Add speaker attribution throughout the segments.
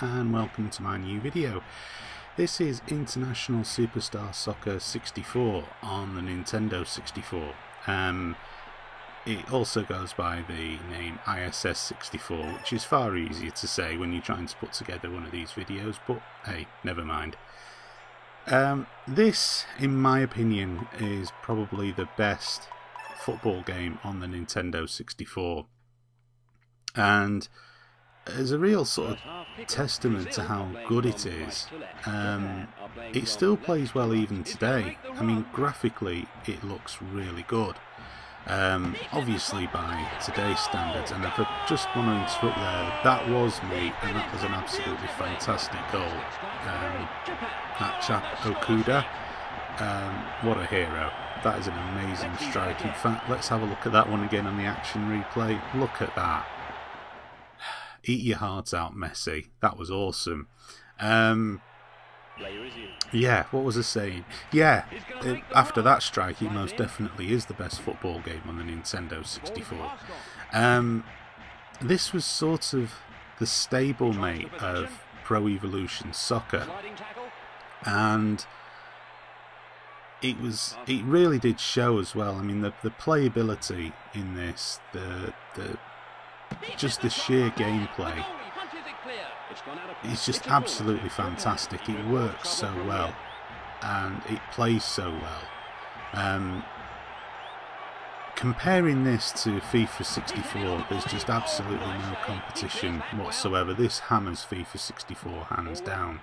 Speaker 1: and welcome to my new video. This is International Superstar Soccer 64 on the Nintendo 64. It also goes by the name ISS 64, which is far easier to say when you're trying to put together one of these videos, but hey, never mind. This, in my opinion, is probably the best football game on the Nintendo 64. And as a real sort of testament to how good it is, it still plays well even today. I mean, graphically it looks really good, obviously by today's standards. And if I just want to interrupt there, that was me, and that was an absolutely fantastic goal. That chap Okuda, what a hero. That is an amazing strike. In fact, let's have a look at that one again on the action replay. Look at that. Eat your heart out, Messi. That was awesome. Yeah, what was I saying? Yeah, after that strike, it most definitely is the best football game on the Nintendo 64. This was sort of the stablemate of Pro Evolution Soccer, and it really did show as well. I mean, the playability in this, just the sheer gameplay, it's just absolutely fantastic. It works so well and it plays so well. Comparing this to FIFA 64, there's just absolutely no competition whatsoever. This hammers FIFA 64 hands down.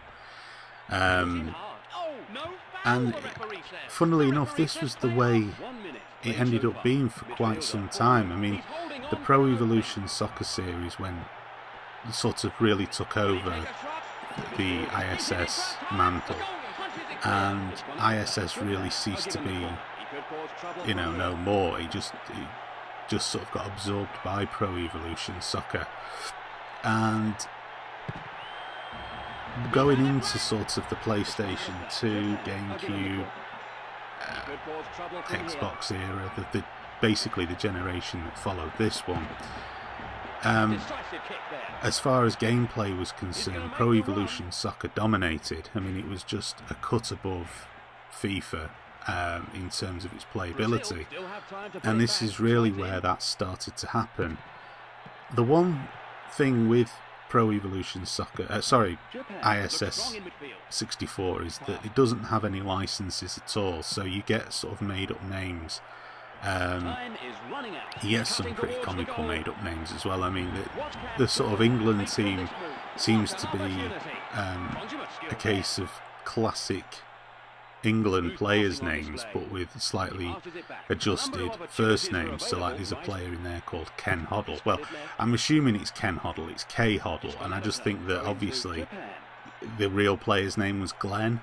Speaker 1: And funnily enough, this was the way it ended up being for quite some time. I mean, the Pro Evolution Soccer series, when sort of really took over the ISS mantle, and ISS really ceased to be, you know, no more. It just sort of got absorbed by Pro Evolution Soccer. And going into sort of the PlayStation 2, GameCube, Xbox era, basically the generation that followed this one, as far as gameplay was concerned, Pro Evolution Soccer dominated. I mean, it was just a cut above FIFA in terms of its playability, and this is really where that started to happen. The one thing with Pro Evolution Soccer, ISS 64, is that it doesn't have any licenses at all, so you get sort of made up names. You get some pretty comical made up names as well. I mean, the sort of England team seems to be a case of classic England players' names, but with slightly adjusted first names. So like, there's a player in there called Ken Hoddle. Well, I'm assuming it's Ken Hoddle, it's K Hoddle, and I just think that obviously the real player's name was Glenn,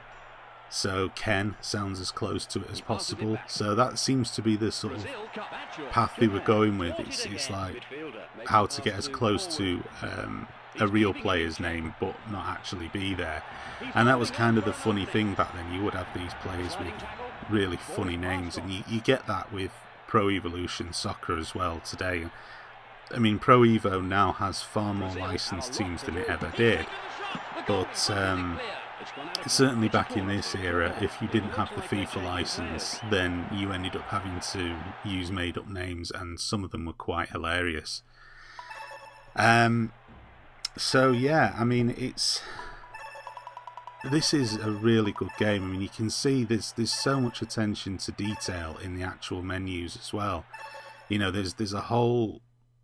Speaker 1: so Ken sounds as close to it as possible. So that seems to be the sort of path they were going with. It's like how to get as close to a real player's name but not actually be there. And that was kind of the funny thing back then. You would have these players with really funny names, and you get that with Pro Evolution Soccer as well today. I mean, Pro Evo now has far more licensed teams than it ever did, but certainly back in this era, if you didn't have the FIFA license, then you ended up having to use made up names, and some of them were quite hilarious. So yeah, I mean, this is a really good game. I mean, you can see there's so much attention to detail in the actual menus as well. You know, there's a whole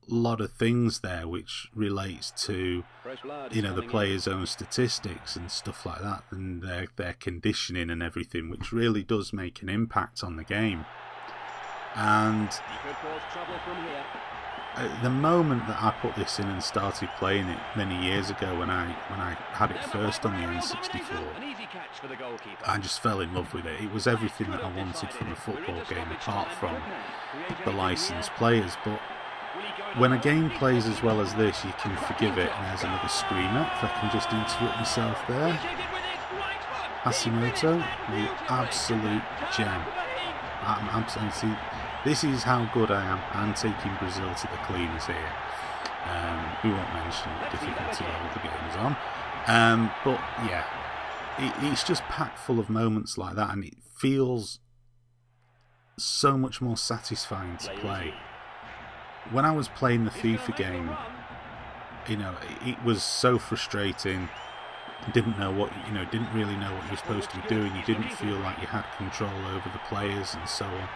Speaker 1: lot of things there which relates to, you know, the player's own statistics and stuff like that, and their conditioning and everything, which really does make an impact on the game. And at the moment that I put this in and started playing it many years ago, when I had it first on the N64, I just fell in love with it. It was everything that I wanted from a football game, apart from the licensed players. But when a game plays as well as this, you can forgive it. And there's another screamer, if I can just interrupt myself there. Hashimoto, the absolute gem. I'm absolutely. This is how good I am. I'm taking Brazil to the cleaners here. We won't mention the difficulty level the game is on. But yeah, it's just packed full of moments like that, and it feels so much more satisfying to play. When I was playing the FIFA game, you know, it was so frustrating. Didn't know what, you know, didn't really know what you were supposed to be doing. You didn't feel like you had control over the players and so on.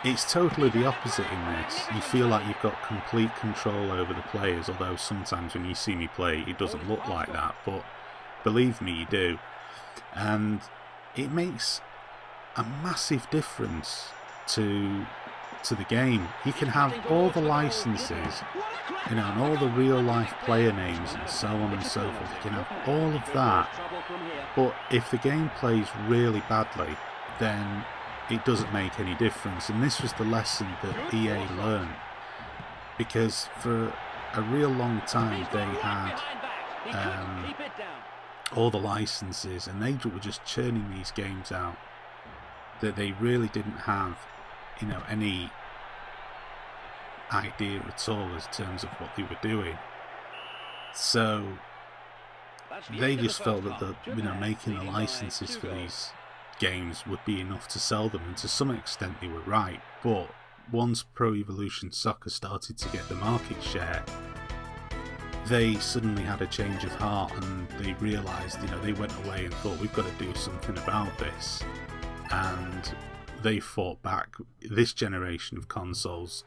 Speaker 1: It's totally the opposite in this. You feel like you've got complete control over the players, although sometimes when you see me play it doesn't look like that, but believe me, you do. And it makes a massive difference to the game. You can have all the licenses, you know, and all the real life player names and so on and so forth. You can have all of that, but if the game plays really badly, then it doesn't make any difference. And this was the lesson that EA learned, because for a real long time they had all the licenses and they were just churning these games out that they really didn't have, you know, any idea at all in terms of what they were doing. So they just felt that the, you know, making the licenses for these games would be enough to sell them, and to some extent they were right. But once Pro Evolution Soccer started to get the market share, they suddenly had a change of heart, and they realised, you know, they went away and thought, we've got to do something about this. And they fought back. This generation of consoles,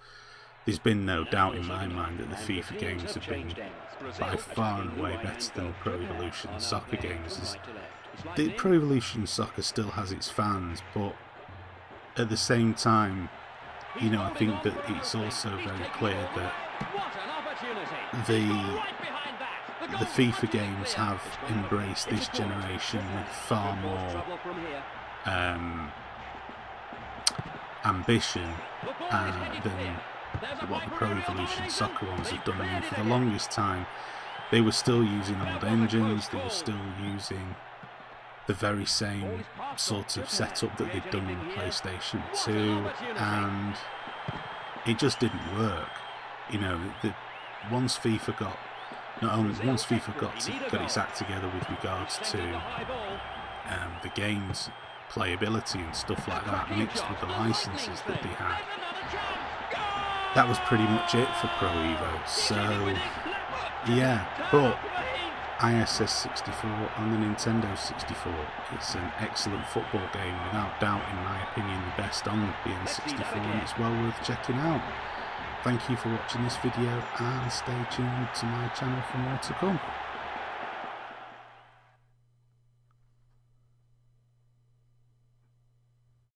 Speaker 1: there's been no doubt in my mind that the FIFA games have been by far and away better than the Pro Evolution Soccer games. The Pro Evolution Soccer still has its fans, but at the same time, you know, I think that it's also very clear that the FIFA games have embraced this generation with far more ambition than what the Pro Evolution Soccer ones have done. I mean, for the longest time they were still using old engines, they were still using the very same sort of setup that they'd done on the PlayStation 2, and it just didn't work. You know, once FIFA got its act together with regards to the game's playability and stuff like that, mixed with the licenses that they had, that was pretty much it for Pro Evo. So yeah, but ISS 64 on the Nintendo 64, it's an excellent football game, without doubt, in my opinion the best on the N64, and it's well worth checking out. Thank you for watching this video, and stay tuned to my channel for more to come.